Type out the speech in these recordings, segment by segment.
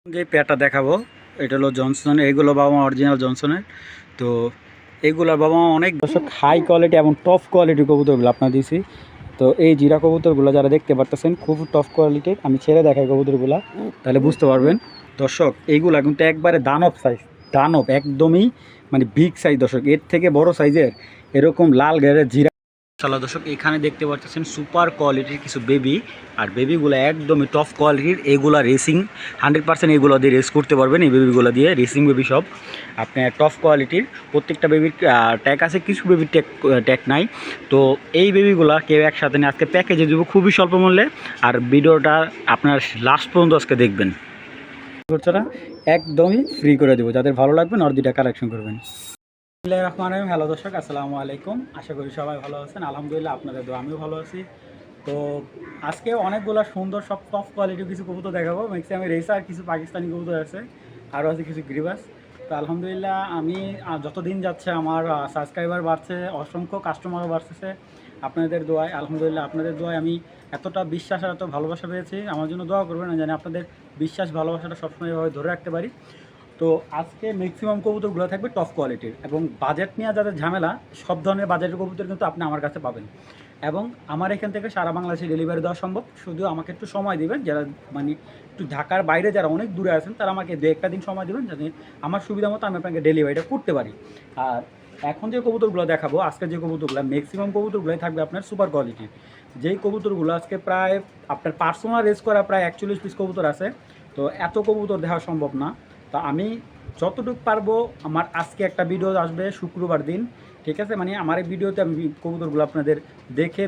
যে পেয়ারটা দেখাবো এটা হলো জনসন, এইগুলো বাবা মা অরিজিনাল জনসনের। তো এইগুলোর বাবা মা অনেক দর্শক হাই কোয়ালিটি এবং টপ কোয়ালিটির কবুতরগুলো আপনার দিছি। তো এই জিরা কবুতরগুলো যারা দেখতে পারতেছেন খুব টপ কোয়ালিটির, আমি ছেড়ে দেখাই কবুতরগুলো তাহলে বুঝতে পারবেন। দর্শক এইগুলা কিন্তু একবারে দানব সাইজ, দানব একদমই মানে বিগ সাইজ দর্শক, এর থেকে বড় সাইজের এরকম লাল গেরের জিরা মাশাআল্লাহ। দর্শক এখানে দেখতে পাচ্ছেন সুপার কোয়ালিটির কিছু বেবি, আর বেবিগুলো একদমই টপ কোয়ালিটির। এইগুলা রেসিং 100% এইগুলো দিয়ে রেস করতে পারবেন, এই বেবিগুলো দিয়ে রেসিং বেবি সব আপনার টপ কোয়ালিটির। প্রত্যেকটা বেবির ট্যাগ আছে, কিছু বেবির ট্যাগ নাই। তো এই বেবিগুলো কেউ একসাথে নিয়ে আজকে প্যাকেজে দেবো খুবই স্বল্প মূল্যে, আর ভিডিওটা আপনার লাস্ট পর্যন্ত আজকে দেখবেন। খরচাটা একদমই ফ্রি করে দেবো, যাদের ভালো লাগবে নর্দিটা কালেকশন করবেন। হ্যালো দর্শক, আসসালামু আলাইকুম। আশা করি সবাই ভালো আছেন, আলহামদুলিল্লাহ আপনাদের দোয়া আমিও ভালো আছি। তো আজকে অনেকগুলো সুন্দর সব টপ কোয়ালিটির কিছু কবুতর দেখাবো। ম্যাক্সিমাম রেসার, কিছু পাকিস্তানি কবুতর আছে, আরও আছে কিছু গ্রিবাস। তো আলহামদুলিল্লাহ আমি যত দিন যাচ্ছে আমার সাবস্ক্রাইবার বাড়ছে, অসংখ্য কাস্টমারও বাড়তেছে আপনাদের দোয়ায়। আলহামদুলিল্লাহ আপনাদের দোয়ায় আমি এতটা বিশ্বাস আর এত ভালোবাসা পেয়েছি। আমার জন্য দোয়া করবেন, আমি জানি আপনাদের বিশ্বাস ভালোবাসাটা সবসময় এভাবে ধরে রাখতে পারি। তো আজকে ম্যাক্সিমাম কবুতরগুলো থাকবে টপ কোয়ালিটির, এবং বাজেট নিয়ে যাদের ঝামেলা সব ধরনের বাজেটের কবুতর কিন্তু আপনি আমার কাছে পাবেন। এবং আমার এখান থেকে সারা বাংলাদেশে ডেলিভারি দেওয়া সম্ভব, শুধু আমাকে একটু সময় দিবেন। যারা মানে একটু ঢাকার বাইরে যারা অনেক দূরে আছেন তারা আমাকে দু একটা দিন সময় দেবেন, যাতে আমার সুবিধা মতো আমি আপনাকে ডেলিভারিটা করতে পারি। আর এখন যে কবুতরগুলো দেখাবো, আজকে যে কবুতরগুলো ম্যাক্সিমাম কবুতরগুলোই থাকবে আপনার সুপার কোয়ালিটির। যেই কবুতরগুলো আজকে প্রায় আপনার পার্সোনাল রেস করা প্রায় 41 পিস কবুতর আছে। তো এত কবুতর দেখা সম্ভব না। তো আমি যতটুকু পারবো, আমার আজকে একটা ভিডিও আসবে শুক্রবার দিন, ঠিক আছে? মানে আমার এই ভিডিওতে আমি কবুতরগুলো আপনাদের দেখে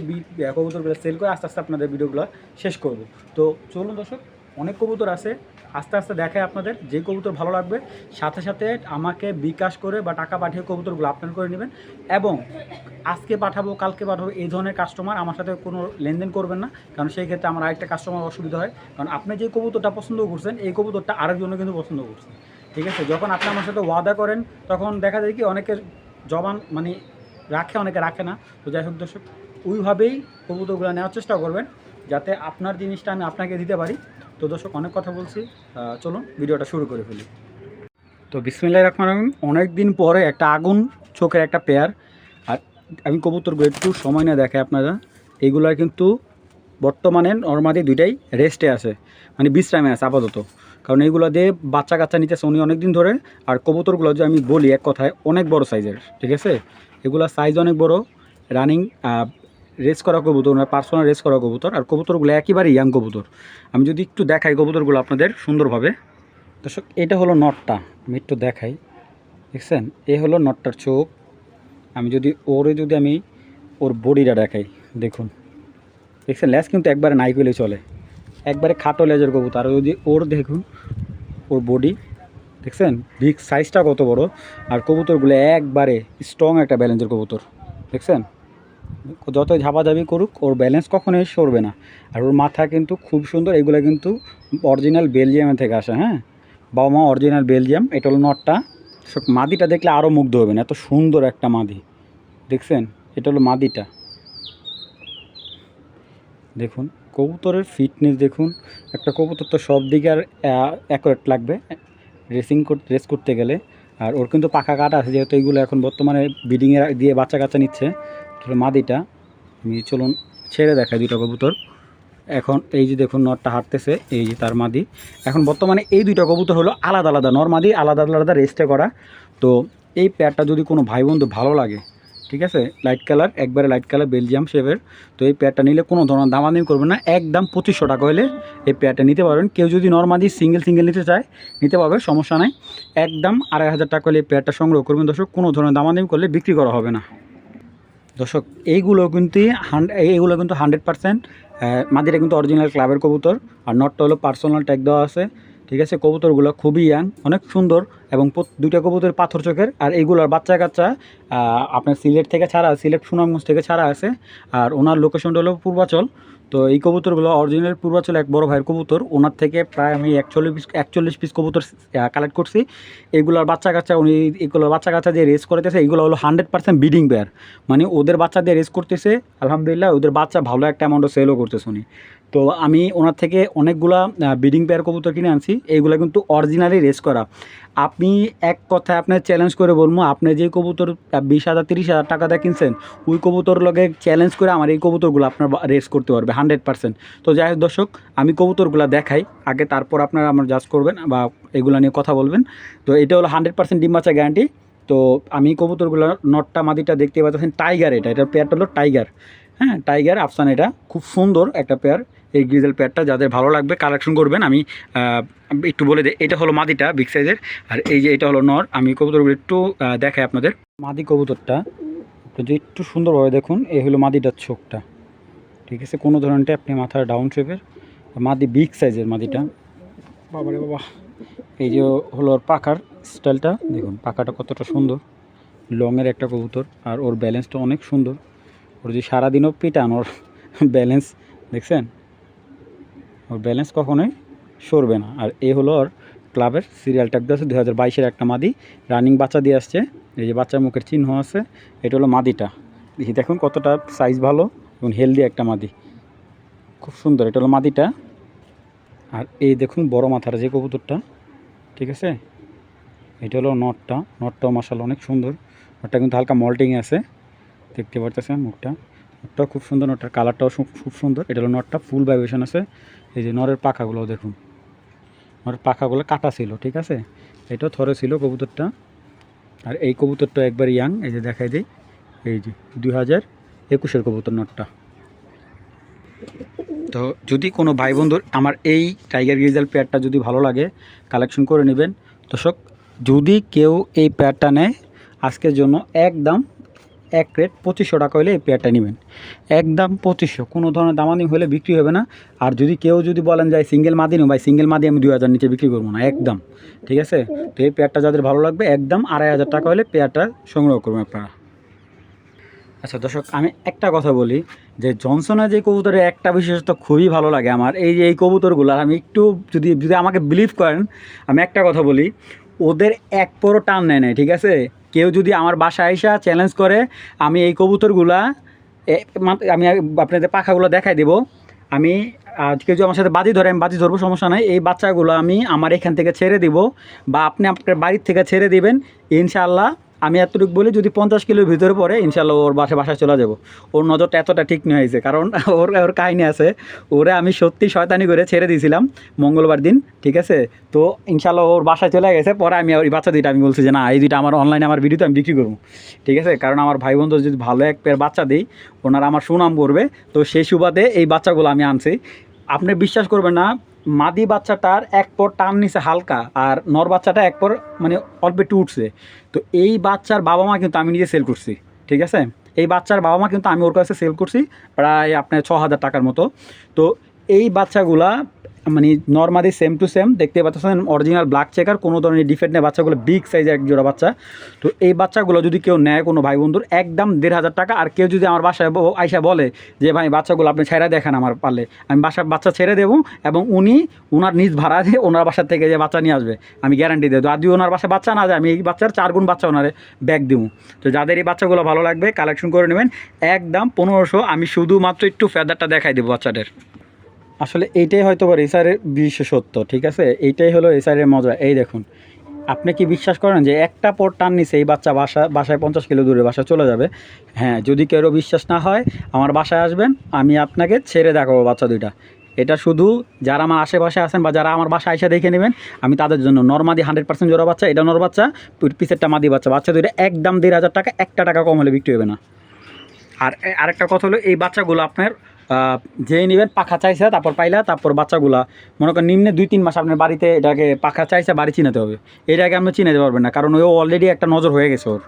কবুতরগুলো সেল করে আস্তে আস্তে আপনাদের ভিডিওগুলো শেষ করব। তো চলুন দর্শক, অনেক কবুতর আছে, আস্তে আস্তে দেখায় আপনাদের। যে কবুতর ভালো লাগবে সাথে সাথে আমাকে বিকাশ করে বা টাকা পাঠিয়ে কবুতরগুলো আপনার করে নেবেন। এবং আজকে পাঠাবো কালকে পাঠাবো এই ধরনের কাস্টমার আমার সাথে কোনো লেনদেন করবেন না, কারণ সেই ক্ষেত্রে আমার আরেকটা কাস্টমার অসুবিধা হয়। কারণ আপনি যে কবুতরটা পছন্দ করছেন এই কবুতরটা আরেকজনও কিন্তু পছন্দ করছে, ঠিক আছে? যখন আপনি আমার সাথে ওয়াদা করেন তখন দেখা যায় কি অনেকের জবান মানে রাখে, অনেকে রাখে না। তো যাই হোক দর্শক, ওইভাবেই কবুতরগুলো নেওয়ার চেষ্টা করবেন যাতে আপনার জিনিসটা আমি আপনাকে দিতে পারি। তো দর্শক অনেক কথা বলছি, চলুন ভিডিওটা শুরু করে ফেলি। তো বিসমিল্লাহির রহমানির রহিম। অনেক দিন পরে একটা আগুন চোখের একটা পেয়ার, আর আমি কবুতরগুলো একটু সময় না দেখে আপনারা। এইগুলার কিন্তু বর্তমানে নর্মালি দুইটাই রেস্টে আছে, মানে বিশ্রামে আছে আপাতত। কারণ এইগুলো দিয়ে বাচ্চা কাচ্চা নিতেছে উনি অনেক দিন ধরে। আর কবুতরগুলো যে আমি বলি এক কথায় অনেক বড় সাইজের, ঠিক আছে? এগুলো সাইজ অনেক বড়, রানিং রেস করা কবুতর, পার্সোনাল রেস করা কবুতর। আর কবুতরগুলো একেবারে ইয়াং কবুতর। আমি যদি একটু দেখাই কবুতরগুলো আপনাদের সুন্দরভাবে। দর্শক এটা হলো নটটা, আমি একটু দেখাই, দেখছেন? এ হলো নটটার চোখ। আমি যদি আমি ওর বডিটা দেখাই, দেখুন, দেখছেন? লেজ কিন্তু একবারে নাই পেলে চলে, একবারে খাটো লেজের কবুতর। আর যদি ওর দেখুন, ওর বডি দেখছেন বিগ সাইজটা কত বড়। আর কবুতরগুলো একবারে স্ট্রং একটা ব্যালেন্সের কবুতর, দেখছেন? যতই ঝাপাঝাপি করুক ওর ব্যালেন্স কখনোই সরবে না। আর ওর মাথা কিন্তু খুব সুন্দর। এগুলো কিন্তু অরিজিনাল বেলজিয়ামের থেকে আসে, হ্যাঁ, বাবা মা অরিজিনাল বেলজিয়াম। এটা হলো নটটা। মাদিটা দেখলে আরও মুগ্ধ হবেন, এত সুন্দর একটা মাদি, দেখছেন? এটা হলো মাদিটা, দেখুন কবুতরের ফিটনেস দেখুন। একটা কবুতর তো সব দিকে আর অ্যাকুরেট লাগবে রেস করতে গেলে। আর ওর কিন্তু পাখা কাটা আছে, যেহেতু এইগুলো এখন বর্তমানে ব্রিডিংয়ে দিয়ে বাচ্চা কাচ্চা নিচ্ছে। মাদিটা আমি চলুন ছেড়ে দেখাই দুইটা কবুতর। এখন এই যে দেখুন নটটা হাঁটতেছে, এই যে তার মাদি। এখন বর্তমানে এই দুইটা কবুতর হলো আলাদা আলাদা, নর আলাদা আলাদা রেস্টে করা। তো এই পেয়ারটা যদি কোনো ভাই বন্ধু ভালো লাগে, ঠিক আছে, লাইট কালার, একবারে লাইট কালার বেলজিয়াম শেপের। তো এই পেয়ারটা নিলে কোনো ধরনের দামাদামি করবেন না, একদম 2500 টাকা হলে এই পেয়ারটা নিতে পারবেন। কেউ যদি নর্মালি সিঙ্গেল নিতে চায় নিতে পারবে, সমস্যা নাই। একদম 2500 টাকা হলে এই পেয়ারটা সংগ্রহ করবেন দর্শক, কোনো ধরনের দামাদামি করলে বিক্রি করা হবে না। দর্শক এইগুলো কিন্তু 100% মাদিটা কিন্তু অরিজিনাল ক্লাবের কবুতর। আর নটটা হলো পার্সোনাল ট্যাগ দেওয়া আছে, ঠিক আছে? কবুতরগুলো খুবই ইয়াং, অনেক সুন্দর, এবং দুইটা কবুতর পাথর চোখের। আর এইগুলোর বাচ্চা কাচ্চা আপনার সিলেট থেকে ছাড়া, সিলেট সুনামগঞ্জ থেকে ছাড়া আছে। আর ওনার লোকেশনটা হলো পূর্বাচল। তো এই কবুতরগুলো অরিজিনাল পূর্বাচল এক বড় ভাইয়ের কবুতর, ওনার থেকে প্রায় আমি 41 পিস কবুতর কালেক্ট করছি। এইগুলোর বাচ্চা কাচ্চা উনি, এগুলোর বাচ্চা কাচ্চা যে রেস করতেছে এগুলো হলো 100% ব্রিডিং পেয়ার, মানে ওদের বাচ্চা দিয়ে রেস করতেছে। আলহামদুলিল্লাহ ওদের বাচ্চা ভালো একটা অ্যামাউন্টও সেলও করতেছে উনি। তো আমি ওনার থেকে অনেকগুলা ব্রিডিং পেয়ার কবুতর কিনে আনছি, এইগুলো কিন্তু অরিজিনালি রেস করা। আপনি এক কথায় আপনার চ্যালেঞ্জ করে বলবো, আপনি যে কবুতর 20,000 30,000 টাকা দিয়ে কিনছেন, ওই কবুতর লগে চ্যালেঞ্জ করে আমার এই কবুতরগুলো আপনার রেস করতে পারবে 100%। তো যাই হোক দর্শক, আমি কবুতরগুলো দেখাই আগে, তারপর আপনারা আমার জাজ করবেন বা এগুলো নিয়ে কথা বলবেন। তো এটা হলো 100% ডিম বাচ্চা গ্যারান্টি। তো আমি কবুতরগুলো নটটা মাদিটা দেখতে পাচ্ছেন টাইগার, এটার পেয়ারটা হলো টাইগার। হ্যাঁ, টাইগার আফসান, এটা খুব সুন্দর একটা পেয়ার। এই গ্রিজেল পেয়ারটা যাদের ভালো লাগবে কালেকশন করবেন। আমি একটু বলে দিই, এটা হলো মাদিটা বিগ সাইজের, আর এই যে এটা হলো নর। আমি কবুতরগুলো একটু দেখাই আপনাদের। মাদি কবুতরটা যদি একটু সুন্দরভাবে দেখুন, এই হলো মাদিটার চোখটা, ঠিক আছে? কোনো ধরনটা আপনি মাথার ডাউন শেপের, মাদি বিগ সাইজের মাদিটা। বাবারে বাবা, এই যে হলো ওর পাখার স্টাইলটা দেখুন, পাখাটা কতটা সুন্দর, লংয়ের একটা কবুতর। আর ওর ব্যালেন্সটা অনেক সুন্দর। ওর যদি সারাদিনও পিটান, ওর ব্যালেন্স দেখছেন, ওর ব্যালেন্স কখনোই সরবে না। আর এই হলো ওর ক্লাবের সিরিয়াল ট্যাগ দিয়ে আছে, 2022-এর একটা মাদি, রানিং বাচ্চা দিয়ে আসছে। এই যে বাচ্চার মুখের চিহ্ন আছে, এটা হলো মাদিটা। দেখি দেখুন কতটা সাইজ ভালো এবং হেলদি একটা মাদি, খুব সুন্দর। এটা হলো মাদিটা। আর এই দেখুন বড় মাথার যে কবুতরটা, ঠিক আছে, এটা হলো নটটা। নটটাও মাশাআল্লাহ অনেক সুন্দর। নটটা কিন্তু হালকা মল্টিংয়ে আছে, দেখতে পারতেছেন মুখটা। নটটাও খুব সুন্দর, নটটার কালারটাও খুব সুন্দর। এটা হলো নটটা, ফুল ভাইব্রেশন আছে। এই যে নরের পাখাগুলো দেখুন, নরের পাখাগুলো কাটা ছিল, ঠিক আছে, এটাও থরে ছিল কবুতরটা। আর এই কবুতরটা একবার ইয়াং, এই যে দেখাই দিই, এই যে 2021-এর কবুতর নটটা। তো যদি কোনো ভাই বন্ধুর আমার এই টাইগার গ্রিজেল পেয়ারটা যদি ভালো লাগে, কালেকশন করে নেবেন। দর্শক, যদি কেউ এই পেয়ারটা নেয়, আজকের জন্য একদম এক রেট 2500 টাকা হলে এই পেয়ারটা নেবেন। একদম 2500, কোনো ধরনের দামানি হলে বিক্রি হবে না। আর যদি কেউ যদি বলেন যে সিঙ্গেল মাদি নেব, ভাই সিঙ্গেল মাদি আমি 2000 নিচে বিক্রি করবো না একদম, ঠিক আছে? তো এই পেয়ারটা যাদের ভালো লাগবে, একদম 2500 টাকা হলে পেয়ারটা সংগ্রহ করবেন আপনারা। আচ্ছা দর্শক, আমি একটা কথা বলি, যে জনসনের যে কবুতরের একটা বিশেষত্ব খুবই ভালো লাগে আমার, এই যে এই কবুতরগুলো আমি একটু যদি যদি আমাকে বিলিভ করেন, আমি একটা কথা বলি, ওদের এক পরও টান নেয় নাই, ঠিক আছে? কেউ যদি আমার বাসায় আইসা চ্যালেঞ্জ করে, আমি এই কবুতরগুলা আমি আপনাদের পাখাগুলো দেখাই দেবো। আমি কেউ যদি আমার সাথে বাজি ধরে, আমি বাজি ধরবো, সমস্যা নাই। এই বাচ্চাগুলো আমি আমার এখান থেকে ছেড়ে দিব, বা আপনি আপনার বাড়ির থেকে ছেড়ে দিবেন, ইনশাআল্লাহ। আমি এতটুকু বলি, যদি 50 কিলোর ভিতরে পড়ে, ইনশাল্লাহ ওর বাসায় চলে যাব। ওর নজরটা এতটা ঠিক নিয়ে হয়েছে, কারণ ওর কাহিনী আছে। ওরে আমি সত্যি শয়তানি করে ছেড়ে দিয়েছিলাম মঙ্গলবার দিন, ঠিক আছে? তো ইনশাল্লাহ ওর বাসায় চলে গেছে। পরে আমি ওই বাচ্চা দুইটা আমি বলছি যে না, এই দুইটা আমার অনলাইনে আমার ভিডিওতে আমি বিক্রি করবো, ঠিক আছে? কারণ আমার ভাই বন্ধু যদি ভালো এক পেয়ার বাচ্চা দিই, ওনারা আমার সুনাম করবে। তো সেই সুবাদে এই বাচ্চাগুলো আমি আনছি। আপনি বিশ্বাস করবেন না, মাদি বাচ্চাটার এক পর টান নিছে হালকা, আর নর বাচ্চাটা এক পর মানে অল্প একটু উঠছে। তো এই বাচ্চার বাবা মা কিন্তু আমি নিজে সেল করছি, ঠিক আছে? এই বাচ্চার বাবা মা কিন্তু আমি ওর কাছে সেল করছি প্রায় আপনার 6000 টাকার মতো। তো এই বাচ্চাগুলা মানে নর্মালি সেম টু সেম দেখতে পাচ্ছেন, অরিজিনাল ব্ল্যাক চেকার, কোনো ধরনের ডিফেক্ট নেই। বাচ্চাগুলো বিগ সাইজের এক জোড়া বাচ্চা। তো এই বাচ্চাগুলো যদি কেউ নেয় কোনো ভাই বন্ধুর, একদম 1500 টাকা। আর কেউ যদি আমার বাসায় আইসা বলে যে ভাই বাচ্চাগুলো আপনি ছেড়ে দেখেন আমার পারলে, আমি বাচ্চা ছেড়ে দেবো, এবং ওনার নিজ ভাড়া দিয়ে ওনার বাসার থেকে যে বাচ্চা নিয়ে আসবে, আমি গ্যারান্টি দেবো। আর যদি ওনার বাসায় বাচ্চা না যায়, আমি এই বাচ্চার 4 গুণ বাচ্চা ওনারে ব্যাগ দেবো। তো যাদের এই বাচ্চাগুলো ভালো লাগবে, কালেকশন করে নেবেন। একদম 1500। আমি শুধুমাত্র একটু ফেদারটা দেখাই দেবো বাচ্চাদের। আসলে এইটাই হয়তো বা রেসারের বিশেষত্ব, ঠিক আছে? এইটাই হলো রেসারের মজা। এই দেখুন, আপনি কি বিশ্বাস করেন যে একটা পর টান নিছে এই বাচ্চা বাসায় 50 কিলো দূরে বাসায় চলে যাবে? হ্যাঁ, যদি কেউ বিশ্বাস না হয়, আমার বাসায় আসবেন, আমি আপনাকে ছেড়ে দেখাবো বাচ্চা দুইটা। এটা শুধু যারা আমার আশেপাশে আছেন বা যারা আমার বাসায় এসে দেখে নেবেন, আমি তাদের জন্য। নরমাদি 100% জোড়া বাচ্চা, এটা নর বাচ্চা, পিসেরটা মাদি বাচ্চা। বাচ্চা দুইটা একদম 1500 টাকা, 1 টাকা কম হলে বিক্রি হবে না। আর আরেকটা কথা হলো, এই বাচ্চাগুলো আপনার যেই নেবেন, পাখা চাইছে তারপর পাইলা, তারপর বাচ্চাগুলা মনে করেন নিম্নে 2-3 মাস আপনার বাড়িতে এটাকে পাখা চাইছে, বাড়ি চিনাতে হবে। এটাকে আপনি চিনাতে পারবেন না, কারণ ও অলরেডি একটা নজর হয়ে গেছে ওর।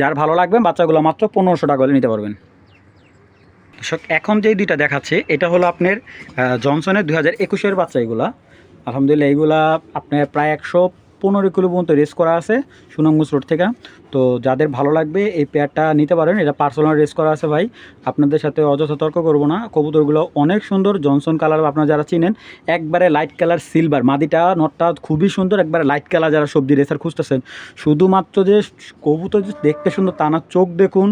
যার ভালো লাগবে, বাচ্চাগুলো মাত্র 1500 টাকা হলে নিতে পারবেন। এখন যেই দুইটা দেখাচ্ছে, এটা হলো আপনার জনসনের 2021-এর বাচ্চা। এগুলা আলহামদুলিল্লাহ, এইগুলা আপনার প্রায় 115 কিলো পর্যন্ত রেস করা আছে। সুনামগঞ্জ রোড থেকে। তো যাদের ভালো লাগবে এই পেয়ারটা নিতে পারেন, এটা পার্সোনাল রেস করা আছে ভাই, আপনাদের সাথে অযথা তর্ক করবো না। কবুতরগুলো অনেক সুন্দর, জনসন কালার আপনারা যারা চিনেন, একবারে লাইট কালার সিলভার, মাদিটা নটটা খুবই সুন্দর, একবারে লাইট কালার যারা সবজি রেসার খুঁজতেছেন। শুধুমাত্র যে কবুতর যে দেখতে সুন্দর তা না, চোখ দেখুন,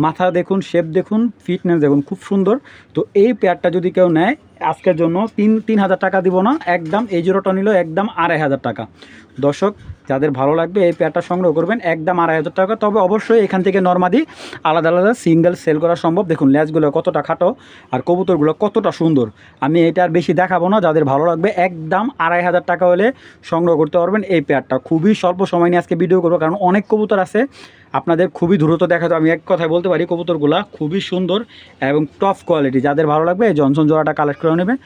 মাথা দেখুন, শেপ দেখুন, ফিটনেস দেখুন, খুব সুন্দর। তো এই পেয়ারটা যদি কেউ নেয় আজকের জন্য 3,000 টাকা দিব না, একদম এই জোড়াটা নিল একদম 2,500 টাকা। দর্শক যাদের ভালো লাগবে এই পেয়ারটা সংগ্রহ করবেন একদম 2,500 টাকা। তবে অবশ্যই এখান থেকে নরমাদি আলাদা আলাদা সিঙ্গেল সেল করা সম্ভব। দেখুন লেজগুলো কতটা খাটো আর কবুতরগুলো কতটা সুন্দর, আমি এটা আর বেশি দেখাবো না। যাদের ভালো লাগবে একদম 2,500 টাকা হলে সংগ্রহ করতে পারবেন এই পেয়ারটা। খুবই স্বল্প সময় নিয়ে আজকে ভিডিও করবো, কারণ অনেক কবুতর আছে, আপনাদের খুবই দ্রুত দেখাতে। আমি এক কথায় বলতে পারি কবুতরগুলো খুবই সুন্দর এবং টপ কোয়ালিটি। যাদের ভালো লাগবে এই জনসন জোড়াটা কালেক্ট করে নেবেন।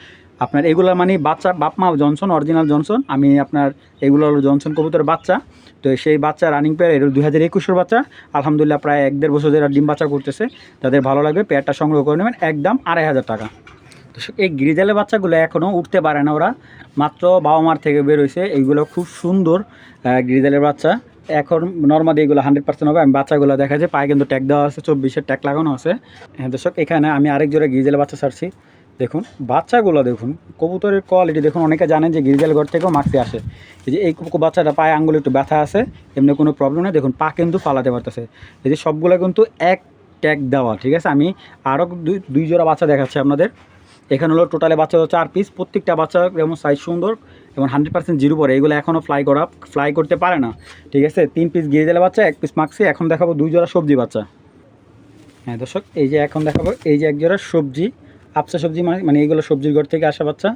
আপনার এগুলো মানে বাচ্চা বাপমা জনসন, অরিজিনাল জনসন। আমি আপনার এগুলো হলো জনসন কবুতরের বাচ্চা। তো সেই বাচ্চা রানিং পেয়ার, এর 2021-এর বাচ্চা, আলহামদুলিল্লাহ প্রায় 1-1.5 বছর ধরে ডিম বাচ্চা করতেছে। যাদের ভালো লাগবে পেয়ারটা সংগ্রহ করে নেবেন একদম 2,500 টাকা। তো এই গ্রিজালের বাচ্চাগুলো এখনও উঠতে পারে না, ওরা মাত্র বাবা মার থেকে বের হয়েছে। এইগুলো খুব সুন্দর গ্রিজালের বাচ্চা। এখন নর্মালি এগুলো 100% হবে। আমি বাচ্চাগুলো দেখা যায় পায়ে কিন্তু ট্যাগ দেওয়া আছে, 24-এর ট্যাগ লাগানো আছে। হ্যাঁ দর্শক, এখানে আমি আরেক জোড়া গ্রিজেলের বাচ্চা ছাড়ছি। দেখুন বাচ্চাগুলো দেখুন, কবুতরের কোয়ালিটি দেখুন। অনেকে জানেন যে গ্রিজেল ঘর থেকেও মাক্সি আসে। এই যে এই বাচ্চাটা পায়ে আঙ্গুলে একটু ব্যথা আছে, এমনি কোনো প্রবলেম নেই। দেখুন পা কিন্তু ফালাতে পারতেছে। এই যে সবগুলো কিন্তু এক ট্যাগ দেওয়া, ঠিক আছে। আমি আরও দুই জোড়া বাচ্চা দেখাচ্ছি আপনাদের। এখানে হলো টোটালে বাচ্চা 4 পিস, প্রত্যেকটা বাচ্চা যেমন সাইজ সুন্দর এবং 100% জিরো পরে। এইগুলো এখনও ফ্লাই করতে পারে না, ঠিক আছে। 3 পিস গ্রিজেলের বাচ্চা, 1 পিস মাক্সি। এখন দেখাবো 2 জোড়া সবজি বাচ্চা। হ্যাঁ দর্শক, এই যে এখন দেখাবো এই যে এক জোড়া সবজি, আপসা সবজি, মানে এইগুলো সবজির ঘর থেকে আসা বাচ্চা।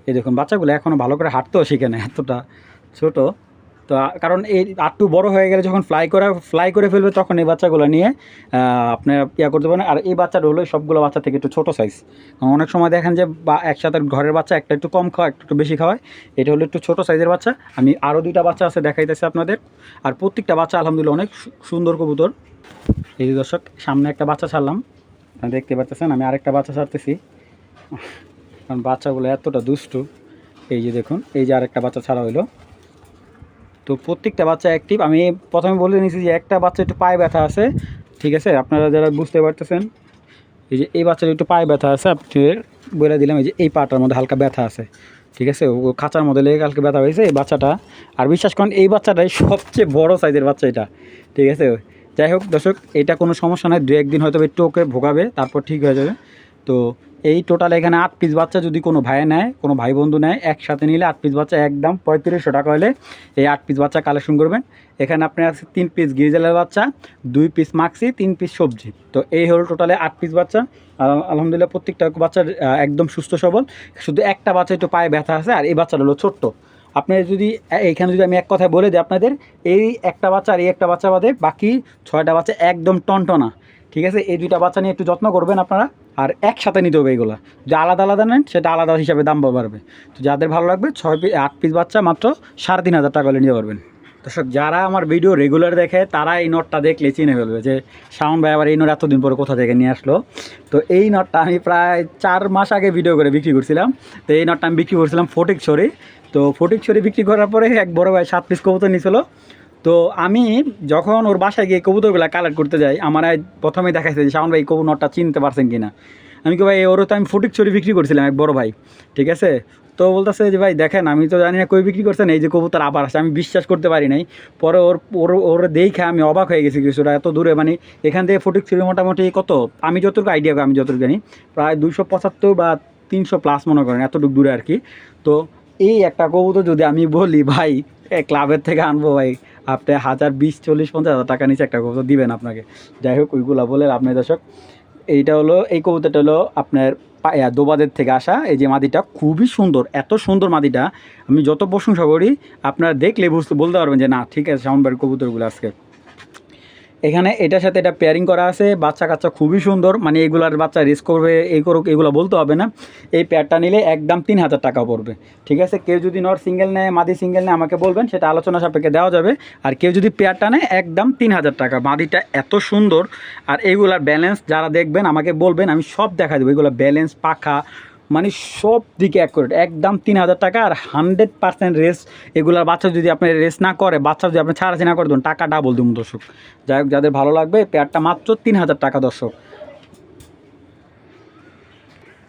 এই দেখুন বাচ্চাগুলো এখনও ভালো করে হাঁটতেও শিখে না, এতটা ছোটো। তো কারণ এই আটটু বড় হয়ে গেলে যখন ফ্লাই করে ফেলবে তখন এই বাচ্চাগুলো নিয়ে আপনার করতে পারেন। আর এই বাচ্চাটা হলো সবগুলো বাচ্চা থেকে একটু ছোটো সাইজ। অনেক সময় দেখেন যে একসাথে ঘরের বাচ্চা একটা একটু কম খাওয়া, একটু বেশি খাওয়ায়। এটা হলো একটু ছোটো সাইজের বাচ্চা। আমি আরও 2টা বাচ্চা আছে দেখাইতেছি আপনাদের। আর প্রত্যেকটা বাচ্চা আলহামদুলিল্লাহ অনেক সুন্দর কবুতর। এই দর্শক সামনে একটা বাচ্চা ছাড়লাম, দেখতে পাচ্ছেন। আমি আরেকটা বাচ্চা ছাড়তেছি, কারণ বাচ্চাগুলো এতটা দুষ্টু। এই যে দেখুন, এই যে আরেকটা বাচ্চা ছাড়া হইলো। তো প্রত্যেকটা বাচ্চা অ্যাক্টিভ। আমি প্রথমে বলে নিয়েছি যে একটা বাচ্চা একটু পায়ে ব্যথা আছে, ঠিক আছে। আপনারা যারা বুঝতে পারতেছেন, এই যে এই বাচ্চার একটু পায়ে ব্যথা আছে, আপনি বলে দিলাম। এই যে এই পাটার মধ্যে হালকা ব্যথা আছে, ঠিক আছে। ও খাঁচার মধ্যে লেগে কালকে ব্যথা হয়েছে এই বাচ্চাটা। আর বিশ্বাস করেন এই বাচ্চাটাই সবচেয়ে বড় সাইজের বাচ্চা এটা, ঠিক আছে। যাই হোক দর্শক, এটা কোনো সমস্যা নয়, 2-1 দিন হয়তো একটু ওকে ভোগাবে, তারপর ঠিক হয়ে যাবে। তো এই টোটাল এখানে 8 পিস বাচ্চা যদি কোনো ভাই নেয়, কোনো ভাই বন্ধু নেয়, একসাথে নিলে 8 পিস বাচ্চা একদম 3500 টাকা হলে এই 8 পিস বাচ্চা কালেকশন করবেন। এখানে আপনার আছে 3 পিস গ্রিজেলের বাচ্চা, 2 পিস মাক্সি, 3 পিস সবজি। তো এই হলো টোটালে 8 পিস বাচ্চা। আলহামদুলিল্লাহ প্রত্যেকটা বাচ্চার একদম সুস্থ সবল। শুধু একটা বাচ্চা একটু পায়ে ব্যথা আছে, আর এই বাচ্চাটা হলো ছোট্ট। আপনি যদি এইখানে যদি আমি এক কথায় বলে দিই আপনাদের, এই একটা বাচ্চা আর এই একটা বাচ্চা বাদে বাকি 6টা বাচ্চা একদম টনটনা, ঠিক আছে। এই 2টা বাচ্চা নিয়ে একটু যত্ন করবেন আপনারা। আর একসাথে নিতে হবে এগুলো, যদি আলাদা আলাদা নেন সেটা আলাদা হিসাবে দাম বাড়বে। তো যাদের ভালো লাগবে 8 পিস বাচ্চা মাত্র 3,500 টাকা হলে নিতে পারবেন। দর্শক যারা আমার ভিডিও রেগুলার দেখে তারা এই নটটা দেখলে চিনে ফেলবে যে শাওন ভাই আবার এই নট এতদিন পরে কোথা থেকে নিয়ে আসলো। তো এই নটটা আমি প্রায় 4 মাস আগে ভিডিও করে বিক্রি করছিলাম। তো এই নটটা আমি বিক্রি করছিলাম ফটিকছড়ি। তো ফটিকছড়ি বিক্রি করার পরে এক বড় ভাই 7 পিস কবুতর নিয়েছিল। তো আমি যখন ওর বাসায় গিয়ে কবুতরগুলো কালেক্ট করতে যাই, আমার প্রথমেই দেখাইছে যে শাওন ভাই এই নটটা চিনতে পারছেন কিনা। আমি কি ভাই ওরও তো আমি ফটিকছড়ি বিক্রি করছিলাম এক বড় ভাই, ঠিক আছে। তো বলতেছে যে ভাই দেখেন আমি তো জানি না কই বিক্রি করছেন, এই যে কবুতর আবার আসে। আমি বিশ্বাস করতে পারি নাই। পরে ওর দেখে আমি অবাক হয়ে গেছি কিছুটা, এত দূরে মানে এখান থেকে ফটিকছড়ি মোটামুটি কত, আমি যতটুকু আইডিয়া আমি যতটুকু জানি প্রায় 275 বা 300 প্লাস মনে করেন, এতটুকু দূরে আর কি। তো এই একটা কবুতর যদি আমি বলি ভাই ক্লাবের থেকে আনবো ভাই, আপনি 1000, 20, 40, 50,000 টাকা নিচে একটা কবুতর দিবেন আপনাকে। যাই হোক ওইগুলো বলে আপনি দর্শক, এইটা হলো এই কবুতরটা হলো আপনার দোবাদের থেকে আসা। এই যে মাদিটা খুবই সুন্দর, এত সুন্দর মাদিটা আমি যত প্রশংসা করি আপনারা দেখলে বলতে পারবেন যে না ঠিক আছে শাওন ভাইয়ের কবুতরগুলো আজকে। এখানে এটার সাথে এটা পেয়ারিং করা আছে, বাচ্চা কাচ্চা খুবই সুন্দর, মানে এগুলার বাচ্চা রেস করবে এই করুক এগুলো বলতে হবে না। এই পেয়ারটা নিলে একদম 3,000 টাকা পড়বে, ঠিক আছে। কেউ যদি নর সিঙ্গেল নেয়, মাদি সিঙ্গেল নেয় আমাকে বলবেন, সেটা আলোচনা সাপেক্ষে দেওয়া যাবে। আর কেউ যদি পেয়ারটা নেয় একদম 3,000 টাকা। মাদিটা এত সুন্দর, আর এইগুলার ব্যালেন্স যারা দেখবেন আমাকে বলবেন, আমি সব দেখা দেবো। এগুলো ব্যালেন্স, পাখা, মানে সব দিকে অ্যাকুরেট, একদম 3000 টাকা। আর 100% রেস, এগুলার বাচ্চা যদি আপনি রেস না করে, বাচ্চা যদি আপনি ছাড়াছি না করে দেন, টাকা ডাবল দেবো দর্শক। যাই হোক, যাদের ভালো লাগবে, পেয়ারটা মাত্র 3000 টাকা দর্শক।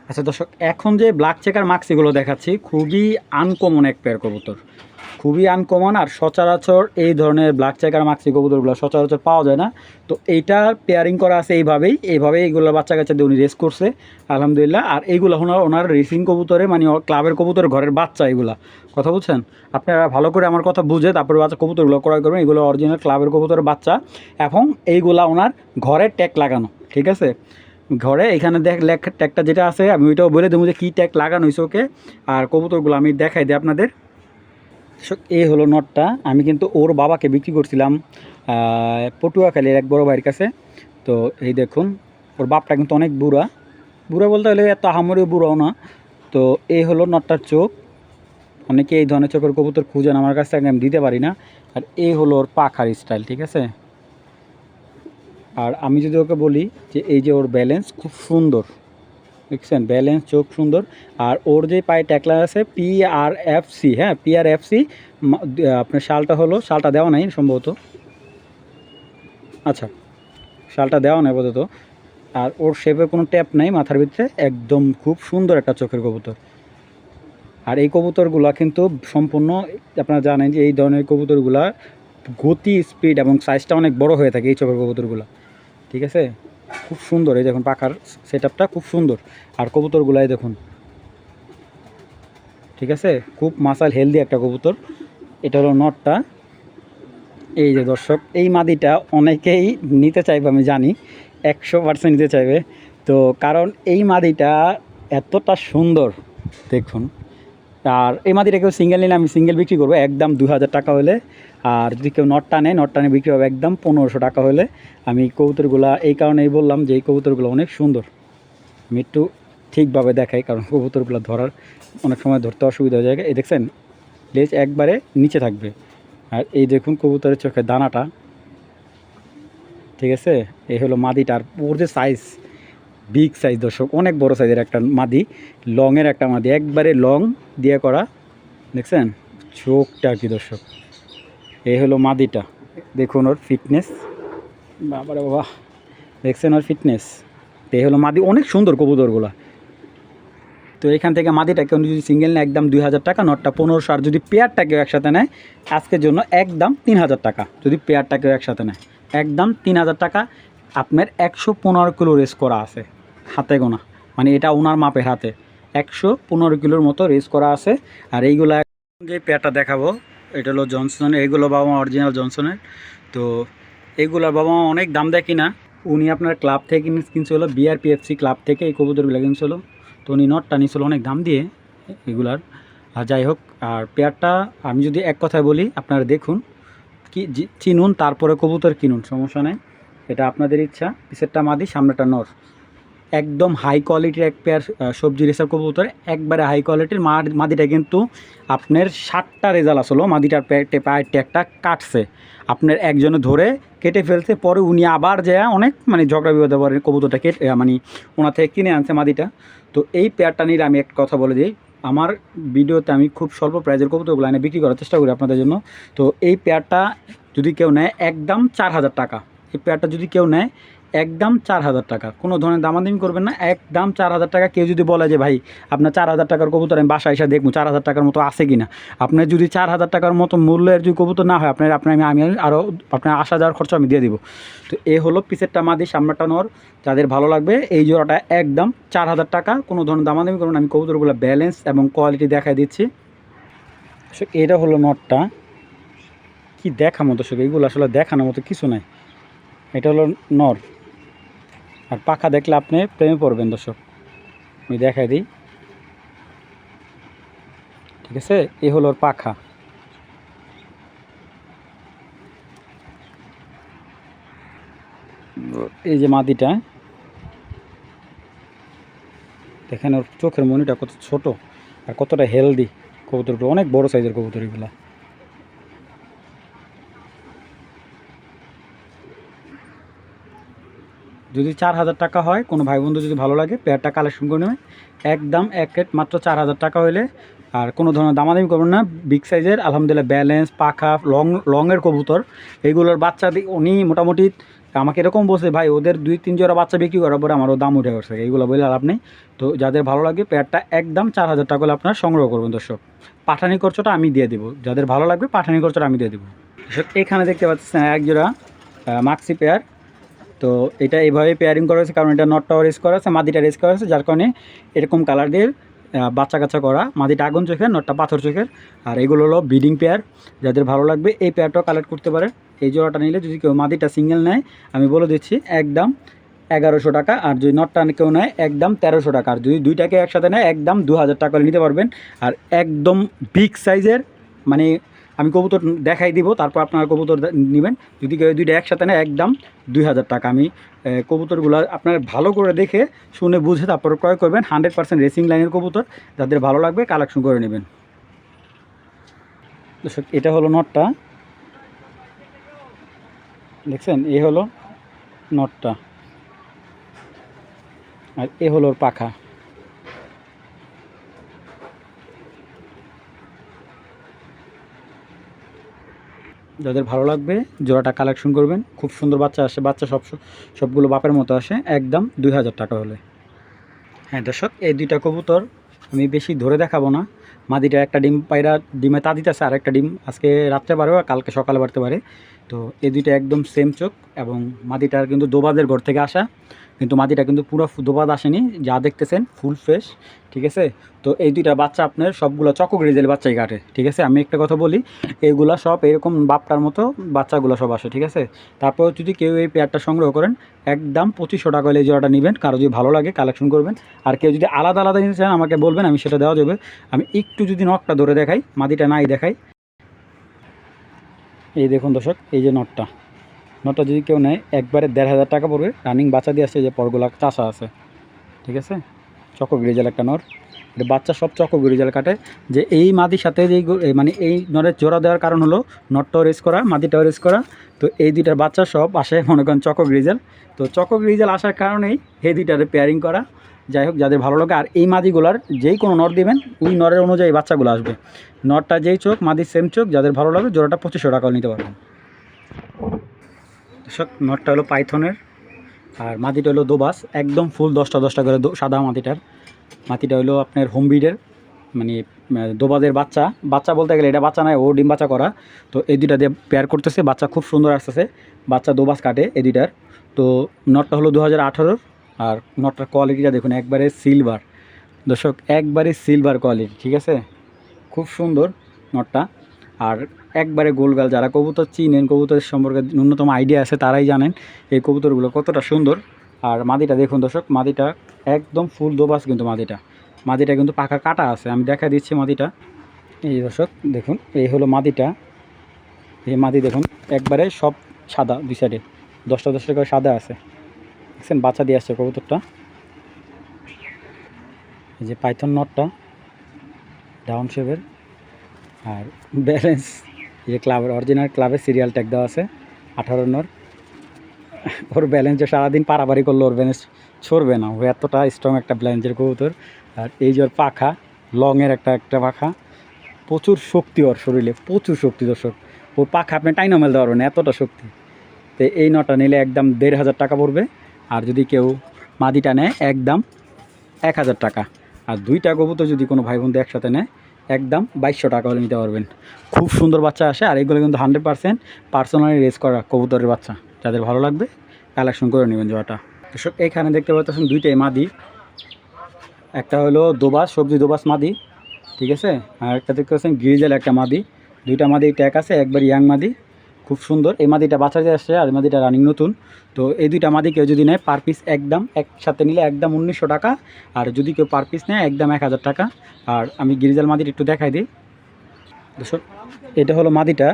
আচ্ছা দর্শক, এখন যে ব্ল্যাক চেকার মাক্সিগুলো দেখাচ্ছি, খুবই আনকমন এক পেয়ার কবুতর, খুবই আনকমন। আর সচরাচর এই ধরনের ব্ল্যাক চেকার মাক্সি কবুতরগুলো সচরাচর পাওয়া যায় না। তো এইটার পেয়ারিং করা আছে এইভাবেই এইগুলো বাচ্চা কাচ্চা দিয়ে উনি রেস করছে আলহামদুলিল্লাহ। আর এইগুলো ওনার রেসিং কবুতরে, মানে ক্লাবের কবুতরের ঘরের বাচ্চা এগুলা, কথা বুঝছেন? আপনারা ভালো করে আমার কথা বুঝে তারপরে বাচ্চা কবুতরগুলো ক্রয় করবেন। এগুলো অরিজিনাল ক্লাবের কবুতরের বাচ্চা, এবং এইগুলা ওনার ঘরে ট্যাগ লাগানো, ঠিক আছে? ঘরে এখানে ট্যাগটা যেটা আছে আমি ওইটাও বলে দেবো যে কী ট্যাগ লাগানো হয়েছে ওকে। আর কবুতরগুলো আমি দেখাই দিই আপনাদের। এই হলো নটটা, আমি কিন্তু ওর বাবাকে বিক্রি করছিলাম পটুয়াখালীর এক বড় ভাইয়ের কাছে। তো এই দেখুন, ওর বাপটা কিন্তু অনেক বুড়া, বুড়া বলতে হলে এত আহামরিও বুড়াও না। তো এই হলো নটটার চোখ। অনেকে এই ধরনের চোখের কবুতর খুঁজেন, আমার কাছ থেকে আমি দিতে পারি না। আর এই হলো ওর পাখার স্টাইল, ঠিক আছে? আর আমি যদি ওকে বলি যে এই যে ওর ব্যালেন্স খুব সুন্দর, দেখছেন? ব্যালেন্স, চোখ সুন্দর। আর ওর যে পায়ে ট্যাকলার আছে PRFC, হ্যাঁ PRFC। আপনার শালটা দেওয়া নাই সম্ভবত, আচ্ছা শালটা দেওয়া নাই আপাতত। আর ওর শেপে কোনো ট্যাপ নাই মাথার ভিতরে, একদম খুব সুন্দর একটা চোখের কবুতর। আর এই কবুতরগুলো কিন্তু সম্পূর্ণ, আপনারা জানেন যে এই ধরনের কবুতরগুলা গতি, স্পিড এবং সাইজটা অনেক বড় হয়ে থাকে এই চোখের কবুতরগুলো, ঠিক আছে? খুব সুন্দর, এই দেখুন পাখার সেটআপটা খুব সুন্দর। আর কবুতরগুলাই দেখুন, ঠিক আছে? খুব মাসাল হেলদি একটা কবুতর। এটা হলো নটটা। এই যে দর্শক, এই মাদিটা অনেকেই নিতে চাইবে, আমি জানি 100% নিতে চাইবে। তো কারণ এই মাদিটা এতটা সুন্দর, দেখুন। আর এই মাদিটা কেউ সিঙ্গেল নিলে আমি সিঙ্গেল বিক্রি করবো একদম 2000 টাকা হলে। আর যদি কেউ নটটা নেয়, নটটা নিয়ে বিক্রি হবে একদম 1500 টাকা হলে। আমি কবুতরগুলা এই কারণেই বললাম যে এই কবুতরগুলো অনেক সুন্দর। আমি একটু ঠিকভাবে দেখাই, কারণ কবুতরগুলো ধরার অনেক সময় ধরতে অসুবিধা হয়ে যায়। এই দেখছেন, লেজ একবারে নিচে থাকবে। আর এই দেখুন কবুতরের চোখে দানাটা, ঠিক আছে? এই হলো মাদিটার। ওর যে সাইজ, বিগ সাইজ দর্শক, অনেক বড় সাইজের একটা মাদি, লংয়ের একটা মাদি, একবারে লং দিয়ে করা, দেখছেন চোখটা কি দর্শক? এই হলো মাদিটা, দেখুন ওর ফিটনেস, বাবারে বাবা, দেখছেন ওর ফিটনেস? এই হলো মাদি, অনেক সুন্দর কবুতরগুলো। তো এখান থেকে মাদিটা কেউ যদি সিঙ্গেল নেয় একদম 2000 টাকা, নটটা 1500। আর যদি পেয়ারটা কেউ একসাথে নেয় আজকের জন্য একদম 3000 টাকা, যদি পেয়ারটা কেউ একসাথে নেয় একদম 3000 টাকা। আপনার 115 কিলো রেস করা আছে, হাতে গোনা, মানে এটা ওনার মাপের হাতে 115 কিলোর মতো রেস করা আছে। আর এইগুলা যে পেয়ারটা দেখাবো, এটা হলো জনসনের, এইগুলো বাবা মা অরিজিনাল জনসনের। তো এইগুলোর বাবা মা অনেক দাম দেয় কিনা, উনি আপনার ক্লাব থেকে কিনছিল, BRPFC ক্লাব থেকে এই কবুতরগুলো কিনছিল। তো উনি নটটা নিয়েছিল অনেক দাম দিয়ে এগুলার। আর যাই হোক, আর পেয়ারটা আমি যদি এক কথায় বলি, আপনারা দেখুন, কি চিনুন, তারপরে কবুতর কিনুন, সমস্যা নেই, এটা আপনাদের ইচ্ছা। পিছেরটা মাদি, সামনেটা নর, একদম হাই কোয়ালিটির এক পেয়ার সবজি রেসার কবুতর, একবারে হাই কোয়ালিটির। মাদিটা কিন্তু আপনার 60টা রেজাল্ট আসলো, মাদিটার পায়ের ট্যাগটা কাটছে, আপনার একজনে ধরে কেটে ফেলছে, পরে উনি আবার যায় অনেক মানে ঝগড়া বিবাদে পরে কবুতরটা কেটে মানে ওনার থেকে কিনে আনছে মাদিটা। তো এই পেয়ারটা নিয়ে আমি একটা কথা বলে দিই, আমার ভিডিওতে আমি খুব স্বল্প প্রাইজের কবুতরগুলো এনে বিক্রি করার চেষ্টা করি আপনাদের জন্য। তো এই পেয়ারটা যদি কেউ নেয় একদম 4000 টাকা, এই পেয়ারটা যদি কেউ নেয় একদম 4000 টাকা, কোনো ধরনের দামাদামি করবেন না, একদম 4000 টাকা। কেউ যদি বলে যে ভাই আপনার 4000 টাকার কবুতর আমি বাসায় এসে দেখবো 4000 টাকার মতো আছে কিনা, আপনার যদি 4000 টাকার মতো মূল্যের যদি কবুতর না হয়, আমি আরও আপনার আসা যাওয়ার খরচ আমি দিয়ে দিব। তো এ হলো পিছেরটা মাদি, সামনেরটা নর। যাদের ভালো লাগবে এই জোড়াটা একদম 4000 টাকা, কোনো ধরনের দামাদামি করবেন। আমি কবুতরগুলো ব্যালেন্স এবং কোয়ালিটি দেখাই দিচ্ছি। এটা হলো নটটা, কি দেখার মতো সব, এইগুলো আসলে দেখানোর মতো কিছু নাই। এটা হলো নর, আর পাখা দেখলে আপনি প্রেমে পড়বেন দর্শক, আমি দেখাই দিই, ঠিক আছে? এই হলো ওর পাখা। এই যে মাদিটা, দেখেন ওর চোখের মনিটা কত ছোট আর কতটা হেলদি। কবুতরগুলো অনেক বড় সাইজের কবুতর এগুলা। যদি 4,000 টাকা হয়, কোনো ভাই বন্ধু যদি ভালো লাগে পেয়ারটা কালেকশন করে নেবেন। একদম এক রেট মাত্র 4,000 টাকা হলে, আর কোনো ধরনের দামাদামি করবেন না। বিগ সাইজের আলহামদুলিল্লাহ ব্যালেন্স পাখা লংয়ের কবুতর, এইগুলোর বাচ্চা উনি মোটামুটি আমাকে এরকম বলছে, ভাই ওদের 2-3 জোড়া বাচ্চা বিক্রি করার পরে আমারও দাম উঠে গেছে, এইগুলো বলে লাভ নেই। তো যাদের ভালো লাগে পেয়ারটা একদম 4,000 টাকা হলে আপনারা সংগ্রহ করবেন দর্শক। পাঠানি খরচটা আমি দিয়ে দেবো, যাদের ভালো লাগবে পাঠানি খরচটা আমি দিয়ে দেবো দর্শক। এখানে দেখতে পাচ্ছেন এক জোড়া মাক্সি পেয়ার। তো এটা এইভাবে পেয়ারিং করা হয়েছে, কারণ এটা নটটাও রেস করা আছে, মাদিটা রেস করা আছে, যার কারণে এরকম কালার দিয়ে বাচ্চা কাচ্চা করা। মাদিটা আগুন চোখের, নটটা পাথর চোখের। আর এগুলো হলো ব্রিডিং পেয়ার, যাদের ভালো লাগবে এই পেয়ারটাও কালেক্ট করতে পারে। এই জোড়াটা নিলে যদি কেউ মাদিটা সিঙ্গেল নেয়, আমি বলে দিচ্ছি একদম 1100 টাকা, আর যদি নটটা কেউ নেয় একদম 1300 টাকা, আর যদি দুইটাকে একসাথে নেয় একদম 2,000 টাকা নিতে পারবেন। আর একদম বিগ সাইজের, মানে আমি কবুতর দেখাই দিব, তারপর আপনারা কবুতর নেবেন। যদি কেউ দুইটা একসাথে নেয় একদম 2,000 টাকা। আমি কবুতরগুলো আপনারা ভালো করে দেখে শুনে বুঝে তারপর ক্রয় করবেন। 100% রেসিং লাইনের কবুতর, যাদের ভালো লাগবে কালেকশন করে নেবেন দর্শক। এটা হলো নটটা, দেখছেন, এ হলো নটটা, আর এ হলো ওর পাখা। যাদের ভালো লাগবে জোড়াটা কালেকশন করবেন। খুব সুন্দর বাচ্চা আসে, বাচ্চা সবগুলো বাপের মতো আসে, একদম 2,000 টাকা হলে। হ্যাঁ দর্শক, এই দুইটা কবুতর আমি বেশি ধরে দেখাবো না। মাদিটা একটা ডিম পায়রা, ডিমে তা দিতেছে, আর একটা ডিম আজকে রাত্রে পারবে, কালকে সকালে বাড়তে পারে। তো এই দুইটা একদম সেম চোখ, এবং মাদিটার কিন্তু দোবাদের ঘর থেকে আসা, কিন্তু মাদিটা কিন্তু পুরো দোবাদ আসেনি, যা দেখতেছেন ফুল ফ্রেশ, ঠিক আছে। তো এই দুইটা বাচ্চা আপনার সবগুলো চকো গ্রিজেল বাচ্চাই কাটে, ঠিক আছে। আমি একটা কথা বলি, এইগুলা সব এরকম বাপটার মতো বাচ্চাগুলো সব আসে, ঠিক আছে। তারপর যদি কেউ এই পেয়ারটা সংগ্রহ করেন একদম 2,500 টাকা হলে এই জোড়াটা নেবেন। কারো যদি ভালো লাগে কালেকশন করবেন, আর কেউ যদি আলাদা আলাদা নিতে চান আমাকে বলবেন, আমি সেটা দেওয়া যাবে। আমি একটু যদি নটটা ধরে দেখাই, মাদিটা নাই দেখাই, এই দেখুন দর্শক, এই যে নটটা যদি কেউ নেয় একবারে 1,500 টাকা পড়বে। রানিং বাচ্চা দিয়ে আসছে, যে পরগুলা চাষা আছে, ঠিক আছে। চকো গ্রিজেল একটা নর, এটা বাচ্চা সব চকো গ্রিজেল কাটে। যে এই মাদির সাথে যেই মানে এই নরের জোড়া দেওয়ার কারণ হলো নটটাও রেস করা, মাদিটাও রেস করা। তো এই দুইটার বাচ্চা সব আসে মনে করেন চকো গ্রিজেল। তো চকো গ্রিজেল আসার কারণেই এই দুইটারে পেয়ারিং করা। যাই হোক, যাদের ভালো লাগে, আর এই মাদিগুলার যেই কোনো নর দিবেন ওই নরের অনুযায়ী বাচ্চাগুলো আসবে। নরটা যেই চোখ, মাদির সেম চোখ, যাদের ভালো লাগে জোড়াটা 2,500 টাকা নিতে পারবেন। সব নটটা হলো পাইথনের, আর মাটিটা হলো দোবাস, একদম ফুল 10টা করে সাদা মাটিটা হলো আপনার হোম ব্রিডের, মানে দোবাজের বাচ্চা বলতে গেলে এটা বাচ্চা নয়, ও ডিম বাচ্চা করা। তো এই দুইটা দিয়ে পেয়ার করতেছে, বাচ্চা খুব সুন্দর আসতেছে, বাচ্চা দোবাস কাটে এই দুইটার। তো নটটা হলো 2018, আর নটটার কোয়ালিটিটা দেখুন একবারে সিলভার দর্শক, একবারে সিলভার কোয়ালিটি, ঠিক আছে। খুব সুন্দর নটটা, আর একবারে গোলগাল। যারা কবুতর চিনেন, কবুতরের সম্পর্কে ন্যূনতম আইডিয়া আছে, তারাই জানেন এই কবুতরগুলো কতটা সুন্দর। আর মাদিটা দেখুন দর্শক, মাদিটা একদম ফুল দোবাস, কিন্তু মাদিটা কিন্তু পাখা কাটা আছে। আমি দেখা দিচ্ছি মাদিটা, এই দর্শক দেখুন, এই হলো মাদিটা। এই মাদি দেখুন একবারে সব সাদা, দুই সাইডে 10টা করে সাদা আছে, দেখছেন। বাচ্চা দিয়ে আসছে কবুতরটা। এই যে পাইথন নটটা ডাউন শেপের, আর ব্যালেন্স যে ক্লাবের অরিজিনাল ক্লাবের সিরিয়াল ট্যাগ দেওয়া আছে 18 নর। ওর ব্যালেন্স যে সারাদিন পারাপারি করলো ওর ব্যালেন্স ছড়বে না, ও এতটা স্ট্রং একটা ব্যালেন্সের কবুতর। আর এই যে ওর পাখা, লংয়ের একটা পাখা, প্রচুর শক্তি ওর শরীরে, প্রচুর শক্তি দর্শক। ওর পাখা আপনি টাইনা মেলতে পারবেন, এতটা শক্তি। তো এই নটা নিলে একদম 1,500 টাকা পড়বে। আর যদি কেউ মাদিটা নেয় একদম 1,000 টাকা। আর দুইটা কবুতর যদি কোনো ভাই বন্ধু একসাথে নেয় একদম 2,200 টাকা হলে নিতে পারবেন। খুব সুন্দর বাচ্চা আসে, আর এগুলো কিন্তু 100% পার্সোনালি রেস করা কবুতরের বাচ্চা। যাদের ভালো লাগবে কালেকশন করে নেবেন জোড়াটা। দর্শক এখানে দেখতে পাচ্ছেন দুইটাই মাদি, একটা হলো দোবাস, সবজি দোবাস মাদি, ঠিক আছে। আর একটা দেখতে পাচ্ছেন গ্রিজেল একটা মাদি। দুইটা মাদি ট্যাগ আছে, একবার ইয়াং মাদি, খুব সুন্দর। এই মাদিটা বাচ্চা দিয়ে আসছে, আর মাদিটা রানিং নতুন। তো এই দুইটা মাদি কেউ যদি নেয় পার পিস একদম, একসাথে নিলে একদম 1,900 টাকা। আর যদি কেউ পার পিস নেয় একদম 1,000 টাকা। আর আমি গ্রিজেল মাদিটা একটু দেখাই দিই দর্শক, এটা হলো মাদিটা,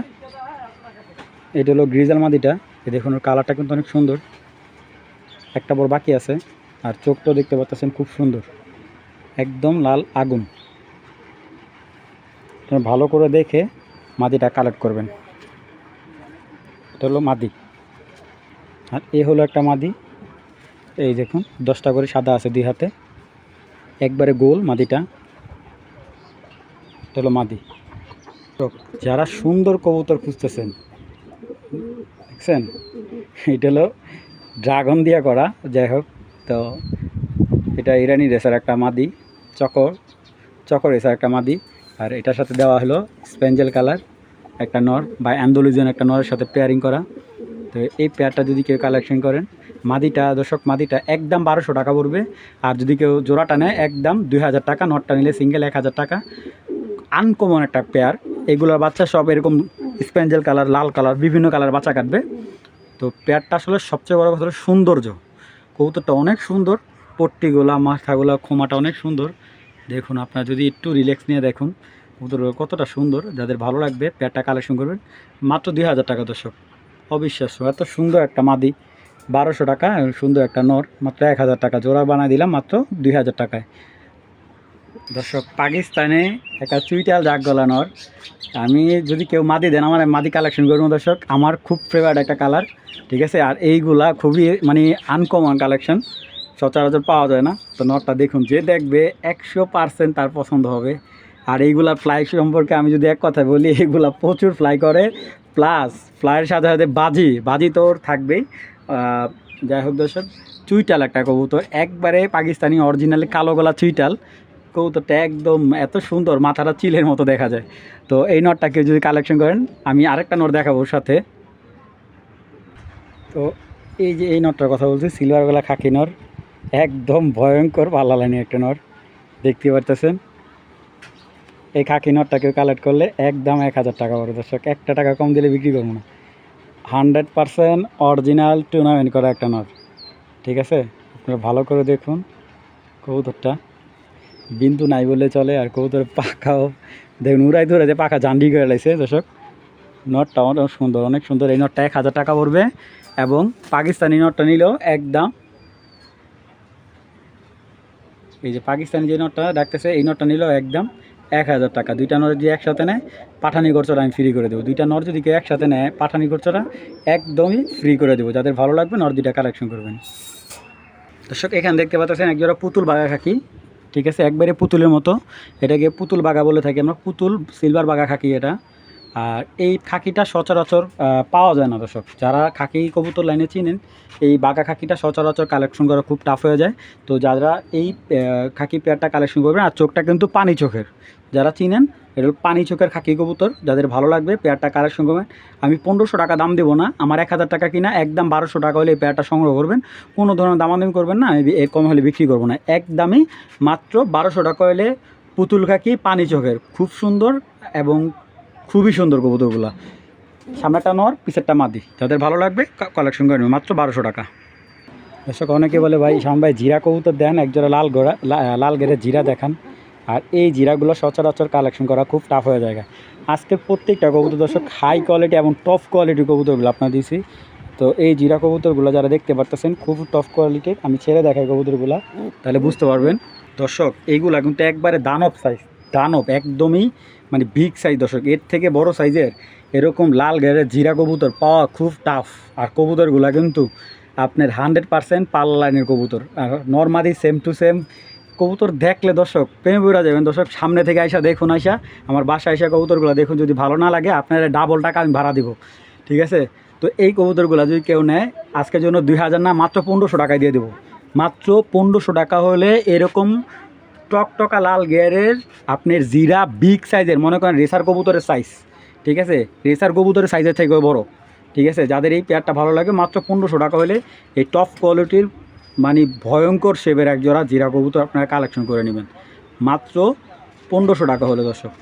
এটা হলো গ্রিজেল মাদিটা। এই দেখুন ওর কালারটা কিন্তু অনেক সুন্দর, একটা বড় বাকি আছে। আর চোখটাও দেখতে পাচ্ছেন খুব সুন্দর, একদম লাল আগুন। ভালো করে দেখে মাদিটা কালেক্ট করবেন। এটা হলো মাদি, আর এ হলো একটা মাদি, এই দেখুন 10টা করে সাদা আছে 2 হাতে, একবারে গোল মাদিটা। এটা হলো মাদি। তো যারা সুন্দর কবুতর খুঁজতেছেন, দেখছেন এটা হলো ড্রাগন দিয়া করা, যাই হোক। তো এটা ইরানি রেসার একটা মাদি, চকর চকর রেসার একটা মাদি। আর এটার সাথে দেওয়া হলো স্পেঞ্জেল কালার একটা নর বা অ্যান্ডোলুজিয়ান একটা নরের সাথে পেয়ারিং করা। তো এই পেয়ারটা যদি কেউ কালেকশন করেন, মাদিটা দর্শক মাদিটা একদম 1200 টাকা পড়বে। আর যদি কেউ জোড়াটা নেয় একদম 2000 টাকা, নটটা নিলে সিঙ্গেল 1000 টাকা। আনকমন একটা পেয়ার। এগুলোর বাচ্চা সব এরকম স্পেঞ্জেল কালার, লাল কালার, বিভিন্ন কালার বাচ্চা কাটবে। তো পেয়ারটা আসলে সবচেয়ে বড় কথা হলো সৌন্দর্য। কবুতরটা অনেক সুন্দর, পট্টিগুলা মাথাগুলা খোমাটা অনেক সুন্দর। দেখুন আপনারা যদি একটু রিল্যাক্স নিয়ে দেখুন কবুতর কতটা সুন্দর। যাদের ভালো লাগবে পেয়ারটা কালেকশন করবেন, মাত্র 2000 টাকা দর্শক। অবিশ্বাস্য, এত সুন্দর একটা মাদি 1200 টাকা, সুন্দর একটা নর মাত্র 1000 টাকা। জোড়া বানাই দিলাম মাত্র 2000 টাকায়। দর্শক পাকিস্তানে একটা চুইটাল জাগ গলা নর। আমি যদি কেউ মাদি দেন, আমার মাদি কালেকশন করবো দর্শক। আমার খুব ফেভারিট একটা কালার, ঠিক আছে। আর এইগুলা খুবই মানে আনকমন কালেকশন, সচরাচর পাওয়া যায় না। তো নটটা দেখুন, যে দেখবে 100% তার পছন্দ হবে। আর এইগুলা ফ্লাই সম্পর্কে আমি যদি এক কথা বলি, এইগুলা প্রচুর ফ্লাই করে, প্লাস ফ্লাইয়ের সাথে সাথে বাজি তো ওর থাকবেই। যাই হোক দর্শক, চুইটাল একটা কবুতর, একবারে পাকিস্তানি অরিজিনালি কালো গলা চুইটাল। কবুতরটা একদম এত সুন্দর, মাথাটা চিলের মতো দেখা যায়। তো এই নটটাকে যদি কালেকশন করেন, আমি আরেকটা নট দেখাবো ওর সাথে। তো এই যে এই নটটার কথা বলছি, সিলভার গলা খাকি নর, একদম ভয়ঙ্কর পাল্লালাইনি একটা নর, দেখতে পারতেছেন। এই খাকি নটটাকে কালেক্ট করলে একদম 1000 টাকা পড়ে দর্শক। একটা টাকা কম দিলে বিক্রি করবো না। 100% অরিজিনাল টুর্নামেন্ট করা একটা নট, ঠিক আছে। আপনারা ভালো করে দেখুন কবুতরটা, বিন্দু নাই বললে চলে। আর কবুতরের পাখাও দেখুন, উড়াই ধরে যে পাখা জান্ডি করে লাগছে দর্শক। নটটা অনেক সুন্দর, অনেক সুন্দর। এই নটটা 1000 টাকা পড়বে। এবং পাকিস্তানি নটটা নিলেও একদম, এই যে পাকিস্তানি যে নটটা ডাকতেছে, এই নটটা নিলেও একদম 1000 টাকা। দুইটা নট যদি একসাথে নেয়, পাঠানি খরচটা আমি ফ্রি করে দেবো। দুইটা নট যদি কেউ একসাথে নেয়, পাঠানি খরচটা একদমই ফ্রি করে দেবো। যাদের ভালো লাগবে নট দুইটা কালেকশন করবেন দর্শক। এখানে দেখতে পাচ্ছেন একজোড়া পুতুল বাঘা খাকি, ঠিক আছে, একবারে পুতুলের মতো। এটাকে পুতুল বাঘা বলে থাকি আমরা, পুতুল সিলভার বাঘা খাকি এটা। আর এই খাকিটা সচরাচর পাওয়া যায় না দর্শক। যারা খাকি কবুতর লাইনে চিনেন, এই বাঘা খাকিটা সচরাচর কালেকশন করা খুব টাফ হয়ে যায়। তো যারা এই খাকি পেয়ারটা কালেকশন করবেন, আর চোখটা কিন্তু পানি চোখের, যারা চিনেন এটা পানি চোখের খাকি কবুতর, যাদের ভালো লাগবে পেয়ারটা কালেকশন করবেন। আমি 1500 টাকা দাম দেবো না, আমার 1000 টাকা কিনা, একদম 1200 টাকা হলে এই পেয়ারটা সংগ্রহ করবেন। কোনো ধরনের দামাদামি করবেন না, এর কম হলে বিক্রি করবো না। একদমই মাত্র 1200 টাকা হলে পুতুল খাকি পানি চোখের, খুব সুন্দর এবং খুবই সুন্দর কবুতরগুলো। সামনেটা নর, পিছেরটা মাদি, যাদের ভালো লাগবে কালেকশন করে নেবেন, মাত্র 1200 টাকা। দর্শক অনেকে বলে ভাই শাম ভাই জিরা কবুতর দেন, একজোড়া লাল গেরে জিরা দেখান। আর এই জিরাগুলো সচরাচর কালেকশন করা খুব টাফ হয়ে যায়। আজকে প্রত্যেকটা কবুতর দর্শক হাই কোয়ালিটি এবং টপ কোয়ালিটির কবুতরগুলো আপনার দিয়েছি। তো এই জিরা কবুতরগুলো যারা দেখতে পারতেছেন খুব টপ কোয়ালিটির, আমি ছেড়ে দেখাই কবুতরগুলো, তাহলে বুঝতে পারবেন দর্শক। এইগুলা কিন্তু একবারে দানব সাইজ, দানব একদমই মানে বিগ সাইজ দর্শক। এর থেকে বড় সাইজের এরকম লাল গেরের জিরা কবুতর পাওয়া খুব টাফ। আর কবুতরগুলো কিন্তু আপনার 100% পাল্লা লাইনের কবুতর। আর নর্মালি সেম টু সেম কবুতর দেখলে দর্শক প্রেমে পড়ে যাবেন দর্শক। সামনে থেকে আইসা দেখুন, আইসা আমার বাসায় আইসা কবুতরগুলো দেখুন। যদি ভালো না লাগে আপনারা ডাবল টাকা আমি ভাড়া দিব, ঠিক আছে। তো এই কবুতরগুলো যদি কেউ নেয়, আজকের জন্য 2000 না, মাত্র 1500 টাকায় দিয়ে দেবো। মাত্র 1500 টাকা হলে এরকম টকটকা লাল গিয়ারের আপনার জিরা বিগ সাইজের, মনে করেন রেসার কবুতরের সাইজ, ঠিক আছে, রেসার কবুতরের সাইজের থেকে বড়, ঠিক আছে। যাদের এই পেয়ারটা ভালো লাগে, মাত্র 1500 টাকা হলে এই টপ কোয়ালিটির মানে ভয়ঙ্কর শেপের এক জোড়া জিরা কবুতর আপনারা কালেকশন করে নেবেন, মাত্র 1500 টাকা হলে দর্শক।